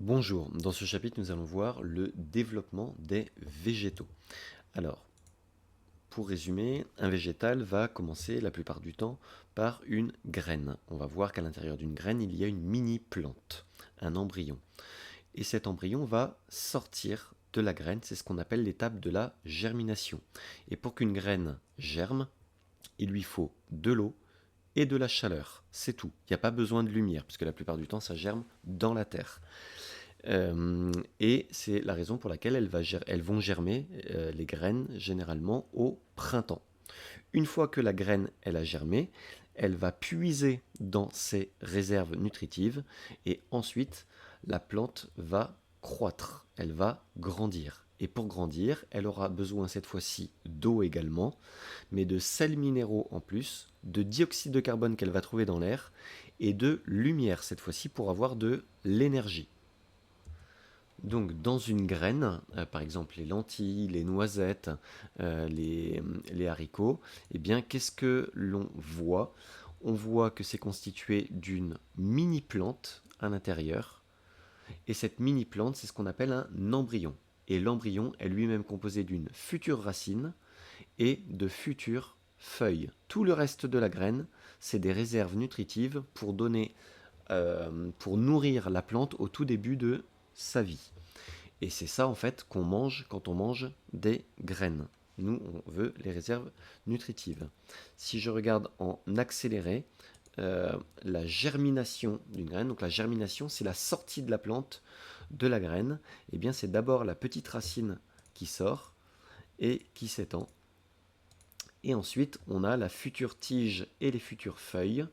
Bonjour, dans ce chapitre nous allons voir le développement des végétaux. Alors, pour résumer, un végétal va commencer la plupart du temps par une graine. On va voir qu'à l'intérieur d'une graine, il y a une mini-plante, un embryon. Et cet embryon va sortir de la graine, c'est ce qu'on appelle l'étape de la germination. Et pour qu'une graine germe, il lui faut de l'eau et de la chaleur, c'est tout. Il n'y a pas besoin de lumière, puisque la plupart du temps, ça germe dans la terre. Et c'est la raison pour laquelle elles vont germer, les graines, généralement au printemps. Une fois que la graine elle a germé, elle va puiser dans ses réserves nutritives et ensuite la plante va croître, elle va grandir. Et pour grandir, elle aura besoin cette fois-ci d'eau également, mais de sels minéraux en plus, de dioxyde de carbone qu'elle va trouver dans l'air et de lumière cette fois-ci pour avoir de l'énergie. Donc dans une graine, par exemple les lentilles, les noisettes, les haricots, eh bien qu'est-ce que l'on voit? On voit que c'est constitué d'une mini-plante à l'intérieur, et cette mini-plante, c'est ce qu'on appelle un embryon. Et l'embryon est lui-même composé d'une future racine et de futures feuilles. Tout le reste de la graine, c'est des réserves nutritives pour nourrir la plante au tout début de sa vie. Et c'est ça en fait qu'on mange quand on mange des graines. Nous, on veut les réserves nutritives. Si je regarde en accéléré, la germination d'une graine, donc la germination, c'est la sortie de la plante de la graine. Et bien, c'est d'abord la petite racine qui sort et qui s'étend. Et ensuite, on a la future tige et les futures feuilles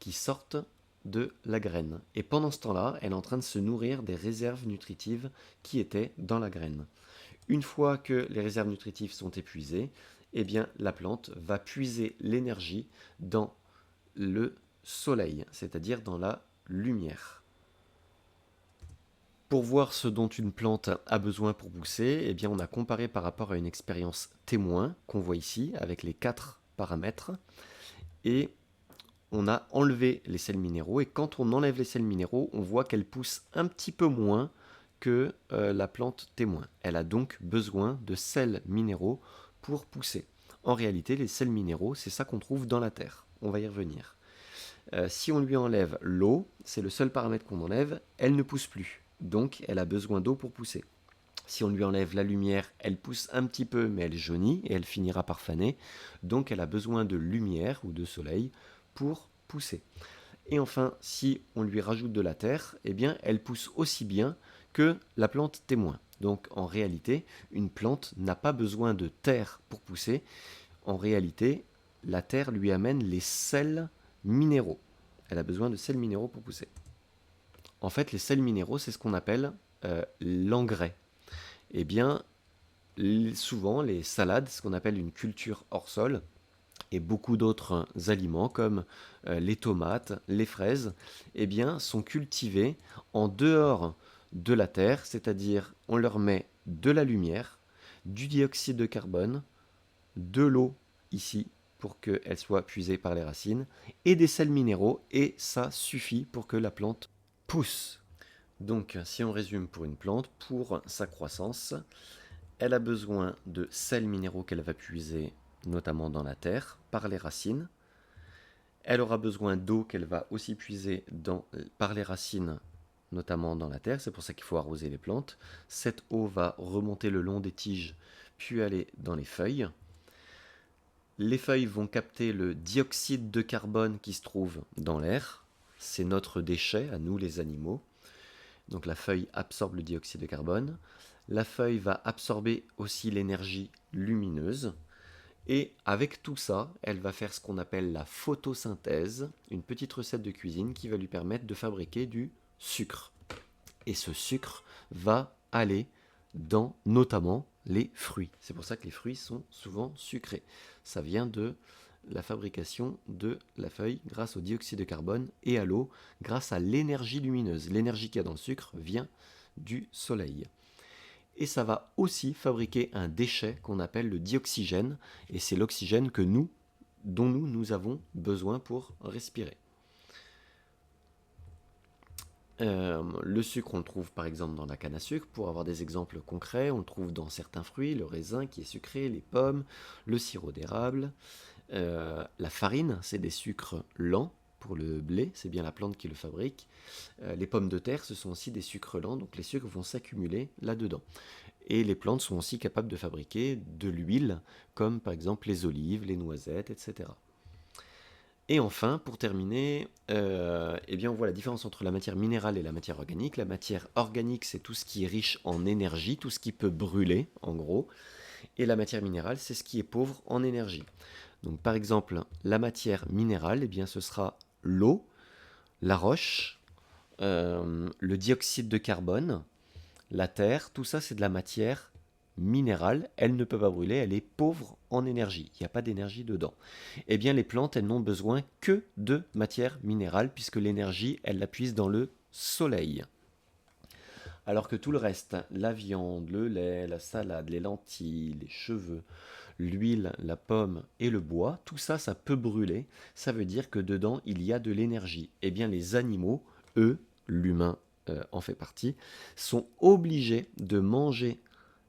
qui sortent de la graine. Et pendant ce temps-là, elle est en train de se nourrir des réserves nutritives qui étaient dans la graine. Une fois que les réserves nutritives sont épuisées, eh bien, la plante va puiser l'énergie dans le soleil, c'est-à-dire dans la lumière. Pour voir ce dont une plante a besoin pour pousser, eh bien, on a comparé par rapport à une expérience témoin qu'on voit ici avec les 4 paramètres. Et on a enlevé les sels minéraux, et quand on enlève les sels minéraux, on voit qu'elle pousse un petit peu moins que la plante témoin. Elle a donc besoin de sels minéraux pour pousser. En réalité, les sels minéraux, c'est ça qu'on trouve dans la terre. On va y revenir. Si on lui enlève l'eau, c'est le seul paramètre qu'on enlève, elle ne pousse plus. Donc elle a besoin d'eau pour pousser. Si on lui enlève la lumière, elle pousse un petit peu, mais elle jaunit et elle finira par faner. Donc elle a besoin de lumière ou de soleil pour pousser. Et enfin, si on lui rajoute de la terre, eh bien, elle pousse aussi bien que la plante témoin. Donc en réalité, une plante n'a pas besoin de terre pour pousser. En réalité, la terre lui amène les sels minéraux. Elle a besoin de sels minéraux pour pousser. En fait, les sels minéraux, c'est ce qu'on appelle l'engrais. Eh bien, souvent, les salades, ce qu'on appelle une culture hors sol, et beaucoup d'autres aliments comme les tomates, les fraises, eh bien, sont cultivés en dehors de la terre, c'est-à-dire on leur met de la lumière, du dioxyde de carbone, de l'eau ici pour qu'elle soit puisée par les racines, et des sels minéraux, et ça suffit pour que la plante pousse. Donc, si on résume pour une plante, pour sa croissance, elle a besoin de sels minéraux qu'elle va puiser notamment dans la terre par les racines. Elle aura besoin d'eau qu'elle va aussi puiser par les racines, notamment dans la terre. C'est pour ça qu'il faut arroser les plantes. Cette eau va remonter le long des tiges, puis aller dans les feuilles. Les feuilles vont capter le dioxyde de carbone qui se trouve dans l'air. C'est notre déchet, à nous les animaux. Donc la feuille absorbe le dioxyde de carbone. La feuille va absorber aussi l'énergie lumineuse. Et avec tout ça, elle va faire ce qu'on appelle la photosynthèse, une petite recette de cuisine qui va lui permettre de fabriquer du sucre. Et ce sucre va aller dans notamment les fruits. C'est pour ça que les fruits sont souvent sucrés. Ça vient de la fabrication de la feuille grâce au dioxyde de carbone et à l'eau grâce à l'énergie lumineuse. L'énergie qu'il y a dans le sucre vient du soleil. Et ça va aussi fabriquer un déchet qu'on appelle le dioxygène, et c'est l'oxygène dont nous avons besoin pour respirer. Le sucre, on le trouve par exemple dans la canne à sucre. Pour avoir des exemples concrets, on le trouve dans certains fruits, le raisin qui est sucré, les pommes, le sirop d'érable. La farine, c'est des sucres lents. Pour le blé, c'est bien la plante qui le fabrique. Les pommes de terre, ce sont aussi des sucres lents, donc les sucres vont s'accumuler là-dedans. Et les plantes sont aussi capables de fabriquer de l'huile, comme par exemple les olives, les noisettes, etc. Et enfin, pour terminer, eh bien, on voit la différence entre la matière minérale et la matière organique. La matière organique, c'est tout ce qui est riche en énergie, tout ce qui peut brûler, en gros. Et la matière minérale, c'est ce qui est pauvre en énergie. Donc, par exemple, la matière minérale, eh bien, ce sera l'eau, la roche, le dioxyde de carbone, la terre. Tout ça, c'est de la matière minérale. Elle ne peut pas brûler, elle est pauvre en énergie. Il n'y a pas d'énergie dedans. Eh bien, les plantes, elles n'ont besoin que de matière minérale, puisque l'énergie, elles la puisent dans le soleil. Alors que tout le reste, la viande, le lait, la salade, les lentilles, les cheveux, l'huile, la pomme et le bois, tout ça, ça peut brûler. Ça veut dire que dedans, il y a de l'énergie. Eh bien, les animaux, eux, l'humain en fait partie, sont obligés de manger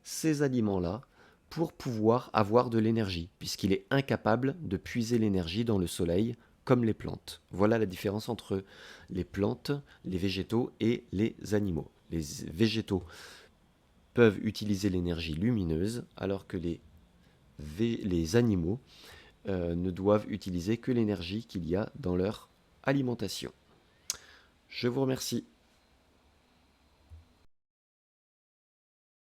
ces aliments-là pour pouvoir avoir de l'énergie, puisqu'il est incapable de puiser l'énergie dans le soleil comme les plantes. Voilà la différence entre les plantes, les végétaux et les animaux. Les végétaux peuvent utiliser l'énergie lumineuse, alors que les animaux ne doivent utiliser que l'énergie qu'il y a dans leur alimentation. Je vous remercie.